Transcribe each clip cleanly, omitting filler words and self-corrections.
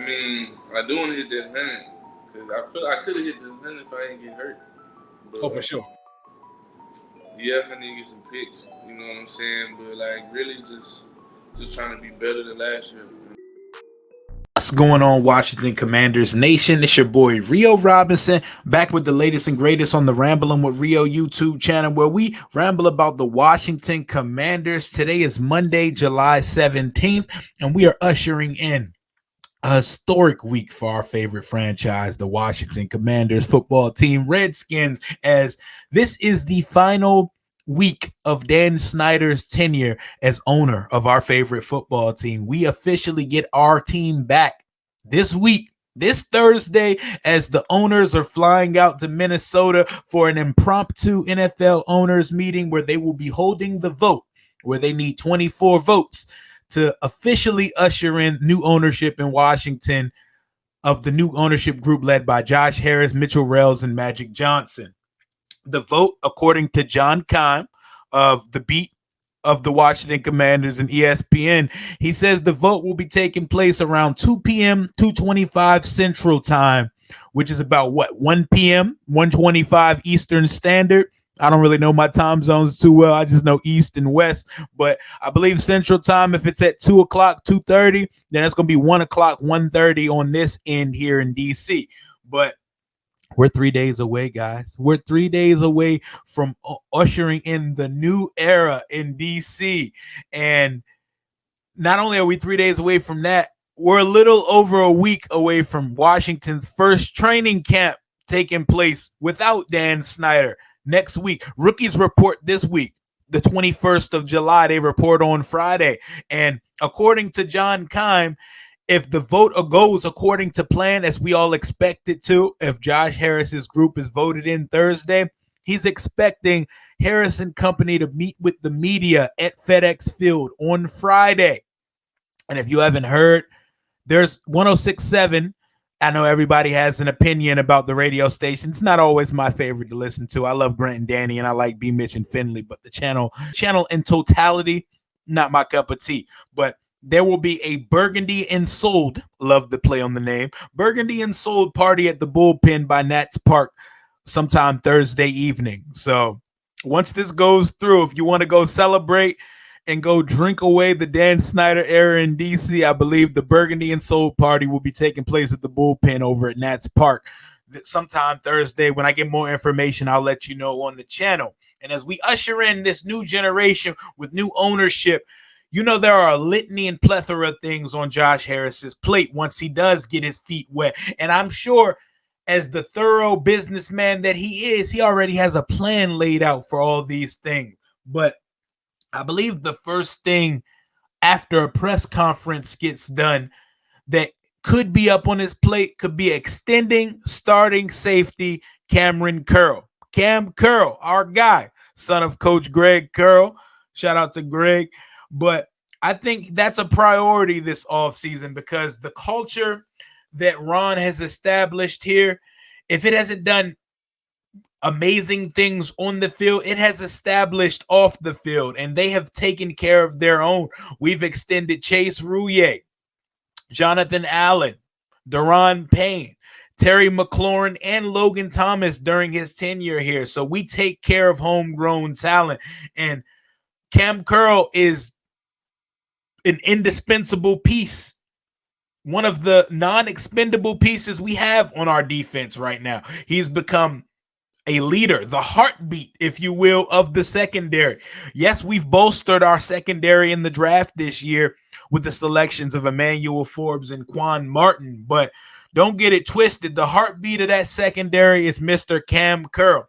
mean, I do want to hit that 100 because I feel I could have hit this 100 if I didn't get hurt. But Oh, for sure. yeah, I need to get some picks. You know what I'm saying? But like, really, just trying to be better than last year. What's going on, Washington Commanders Nation? It's your boy Rio Robinson, back with the latest and greatest on the Rambling with Rio YouTube channel, where we ramble about the Washington Commanders. Today is Monday, July 17th, and we are ushering in a historic week for our favorite franchise, the Washington Commanders football team, Redskins, as this is the final week of Dan Snyder's tenure as owner of our favorite football team. We officially get our team back this week, this Thursday, as the owners are flying out to Minnesota for an impromptu NFL owners meeting where they will be holding the vote, where they need 24 votes to officially usher in new ownership in Washington of the new ownership group led by Josh Harris, Mitchell Rales, and Magic Johnson. The vote, according to John Keim of the beat of the Washington Commanders and ESPN, he says the vote will be taking place around 2 p.m., 2:25 Central Time, which is about 1 p.m., 1:25 Eastern Standard. I don't really know my time zones too well. I just know East and West, but I believe Central Time, if it's at 2 o'clock, 2:30, then it's going to be 1 o'clock, 1:30 on this end here in D.C. But we're 3 days away, guys. We're 3 days away from ushering in the new era in DC. And not only are we 3 days away from that, we're a little over a week away from Washington's first training camp taking place without Dan Snyder next week. Rookies report this week, the 21st of July. They report on Friday. And according to John Keim, if the vote goes according to plan, as we all expect it to, if Josh Harris's group is voted in Thursday, he's expecting Harris and company to meet with the media at FedEx Field on Friday. And if you haven't heard, there's 106.7. I know everybody has an opinion about the radio station. It's not always my favorite to listen to. I love Grant and Danny, and I like B. Mitch and Finley, but the channel in totality, not my cup of tea. But there will be a Burgundy and Sold, love the play on the name, Burgundy and Sold party at the Bullpen by Nats Park sometime Thursday evening. So once this goes through, if you want to go celebrate and go drink away the Dan Snyder era in DC, I believe the Burgundy and Sold party will be taking place at the Bullpen over at Nats Park sometime Thursday. When I get more information, I'll let you know on the channel. And as we usher in this new generation with new ownership, you know, there are a litany and plethora of things on Josh Harris's plate once he does get his feet wet. And I'm sure, as the thorough businessman that he is, he already has a plan laid out for all these things. But I believe the first thing after a press conference gets done that could be up on his plate could be extending starting safety Kam Curl. Kam Curl, our guy, son of Coach Greg Curl. Shout out to Greg. But I think that's a priority this offseason because the culture that Ron has established here, if it hasn't done amazing things on the field, it has established off the field, and they have taken care of their own. We've extended Chase Rouillet, Jonathan Allen, Daron Payne, Terry McLaurin, and Logan Thomas during his tenure here. So we take care of homegrown talent. And Kam Curl is an indispensable piece, one of the non-expendable pieces we have on our defense right now. He's become a leader, the heartbeat, if you will, of the secondary. Yes, we've bolstered our secondary in the draft this year with the selections of Emmanuel Forbes and Quan Martin, but don't get it twisted. The heartbeat of that secondary is Mr. Kam Curl.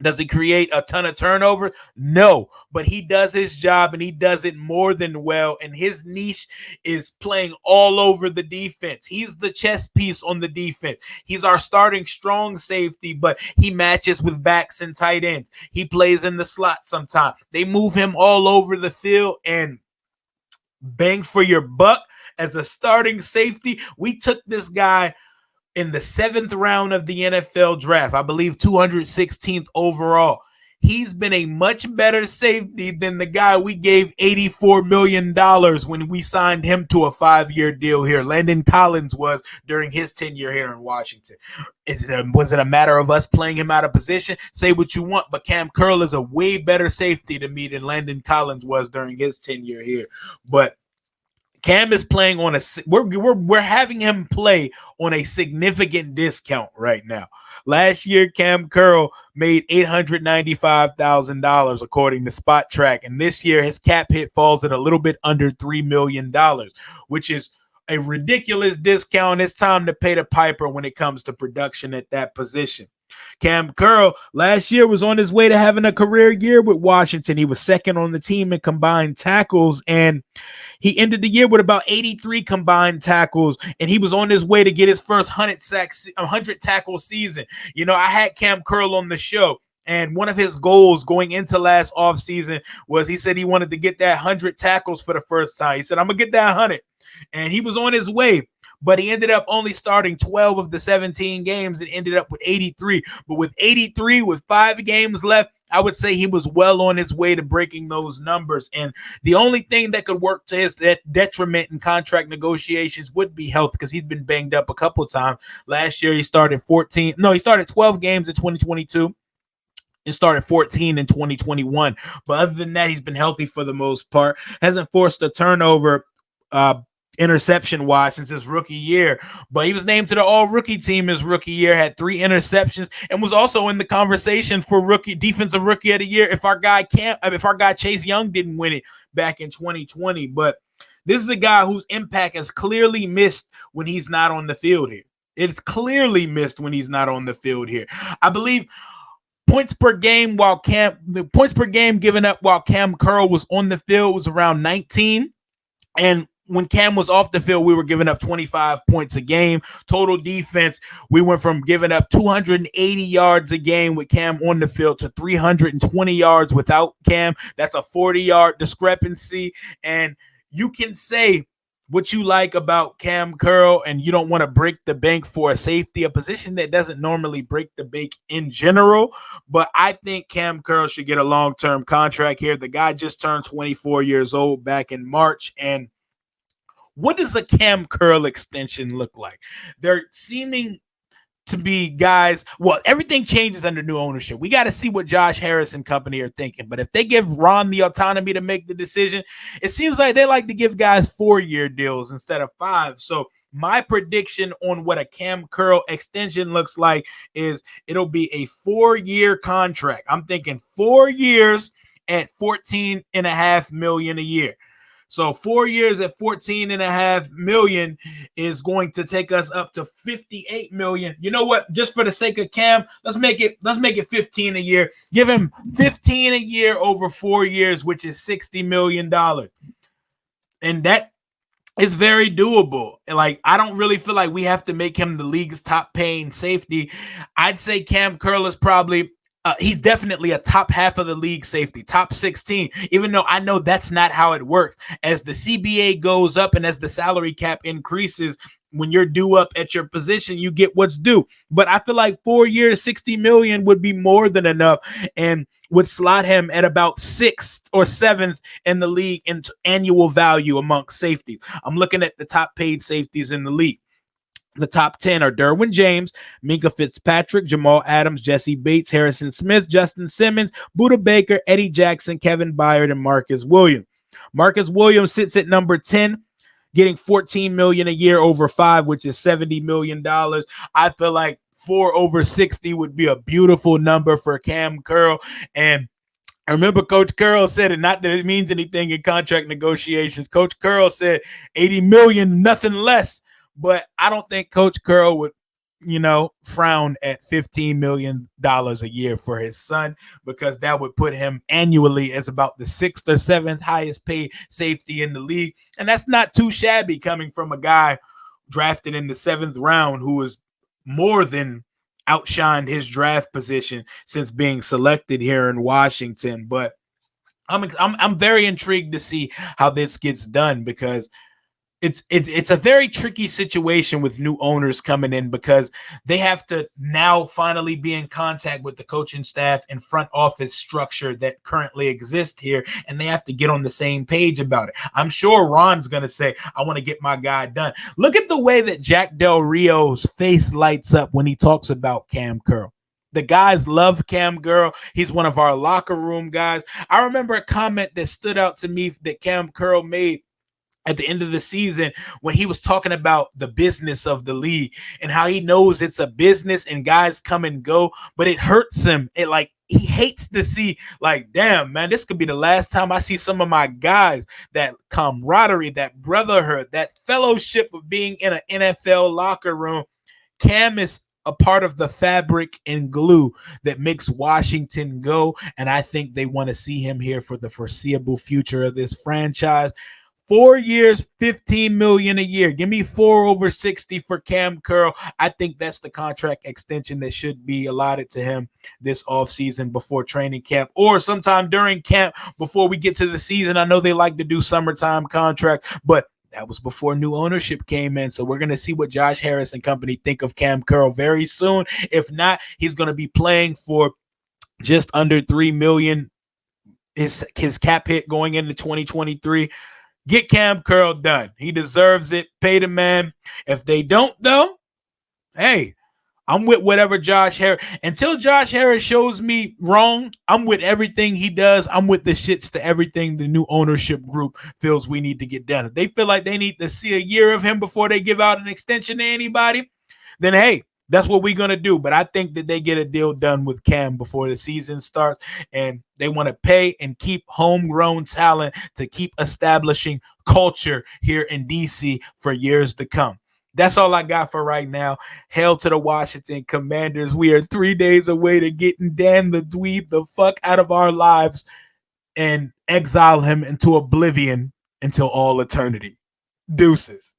Does he create a ton of turnover? No, but he does his job and he does it more than well. And his niche is playing all over the defense. He's the chess piece on the defense. He's our starting strong safety, but he matches with backs and tight ends. He plays in the slot sometimes. They move him all over the field, and bang for your buck as a starting safety. We took this guy in the 7th round of the NFL draft, I believe 216th overall. he's been a much better safety than the guy we gave $84 million when we signed him to a 5-year deal here. Landon Collins was during his tenure here in Washington. Was it a matter of us playing him out of position? Say what you want, but Kam Curl is a way better safety to me than Landon Collins was during his tenure here. But Cam is playing on we're having him play on a significant discount right now. Last year, Kam Curl made $895,000 according to Spot Track, and this year his cap hit falls at a little bit under $3 million, which is a ridiculous discount. It's time to pay the piper when it comes to production at that position. Kam Curl last year was on his way to having a career year with Washington. He was second on the team in combined tackles, and he ended the year with about 83 combined tackles, and he was on his way to get his first 100 tackle season. You know, I had Kam Curl on the show, and one of his goals going into last offseason was he said he wanted to get that 100 tackles for the first time. He said, I'm going to get that 100, and he was on his way. But he ended up only starting 12 of the 17 games and ended up with 83. But with 83, with 5 games left, I would say he was well on his way to breaking those numbers. And the only thing that could work to his detriment in contract negotiations would be health, because he's been banged up a couple of times. Last year, he started 12 games in 2022. And started 14 in 2021. But other than that, he's been healthy for the most part. Hasn't forced a turnover interception wise since his rookie year, but he was named to the all rookie team his rookie year, had 3 interceptions, and was also in the conversation for defensive rookie of the year if our guy Chase Young didn't win it back in 2020. But this is a guy whose impact is clearly missed when he's not on the field here. It's clearly missed when he's not on the field here. I believe points per game given up while Kam Curl was on the field was around 19, and when Cam was off the field, we were giving up 25 points a game. Total defense, we went from giving up 280 yards a game with Cam on the field to 320 yards without Cam. That's a 40-yard discrepancy. And you can say what you like about Kam Curl, and you don't want to break the bank for a safety, a position that doesn't normally break the bank in general. But I think Kam Curl should get a long-term contract here. The guy just turned 24 years old back in March, and what does a Kam Curl extension look like? They're seeming to be guys. Well, everything changes under new ownership. We got to see what Josh Harris and company are thinking. But if they give Ron the autonomy to make the decision, it seems like they like to give guys 4-year deals instead of 5. So my prediction on what a Kam Curl extension looks like is it'll be a 4-year contract. I'm thinking 4 years at $14.5 million a year. So 4 years at $14.5 million is going to take us up to $58 million. You know what? Just for the sake of Cam, let's make it 15 a year. Give him 15 a year over 4 years, which is $60 million. And that is very doable. Like, I don't really feel like we have to make him the league's top paying safety. I'd say Kam Curl is probably he's definitely a top half of the league safety, top 16, even though I know that's not how it works. As the CBA goes up and as the salary cap increases, when you're due up at your position, you get what's due. But I feel like 4 years, $60 million would be more than enough and would slot him at about 6th or 7th in the league in annual value amongst safeties. I'm looking at the top paid safeties in the league. The top 10 are Derwin James, Minka Fitzpatrick, Jamal Adams, Jesse Bates, Harrison Smith, Justin Simmons, Budda Baker, Eddie Jackson, Kevin Byard, and Marcus Williams. Marcus Williams sits at number 10, getting $14 million a year over 5, which is $70 million. I feel like 4 over 60 would be a beautiful number for Kam Curl. And I remember Coach Curl said, and not that it means anything in contract negotiations, Coach Curl said 80 million, nothing less. But I don't think Coach Curl would, frown at $15 million a year for his son, because that would put him annually as about the 6th or 7th highest paid safety in the league. And that's not too shabby coming from a guy drafted in the 7th round who has more than outshined his draft position since being selected here in Washington. But I'm very intrigued to see how this gets done, because it's a very tricky situation with new owners coming in because they have to now finally be in contact with the coaching staff and front office structure that currently exists here, and they have to get on the same page about it. I'm sure Ron's gonna say, "I want to get my guy done." Look at the way that Jack Del Rio's face lights up when he talks about Kam Curl. The guys love Kam Curl. He's one of our locker room guys. I remember a comment that stood out to me that Kam Curl made at the end of the season when he was talking about the business of the league and how he knows it's a business and guys come and go, but it hurts him. It like he hates to see, like, damn, man, this could be the last time I see some of my guys. That camaraderie, that brotherhood, that fellowship of being in an NFL locker room. Kam is a part of the fabric and glue that makes Washington go. And I think they want to see him here for the foreseeable future of this franchise. 4 years, 15 million a year. Give me 4 over 60 for Kam Curl. I think that's the contract extension that should be allotted to him this offseason before training camp or sometime during camp before we get to the season. I know they like to do summertime contract, but that was before new ownership came in. So we're going to see what Josh Harris and company think of Kam Curl very soon. If not, he's going to be playing for just under 3 million. His cap hit going into 2023. Get Kam Curl done. He deserves it. Pay the man. If they don't, though, hey, I'm with whatever Josh Harris. Until Josh Harris shows me wrong, I'm with everything he does. I'm with the shits to everything the new ownership group feels we need to get done. If they feel like they need to see a year of him before they give out an extension to anybody, then hey, that's what we're going to do. But I think that they get a deal done with Kam before the season starts, and they want to pay and keep homegrown talent to keep establishing culture here in DC for years to come. That's all I got for right now. Hail to the Washington Commanders. We are 3 days away to getting Dan the Dweeb the fuck out of our lives and exile him into oblivion until all eternity. Deuces.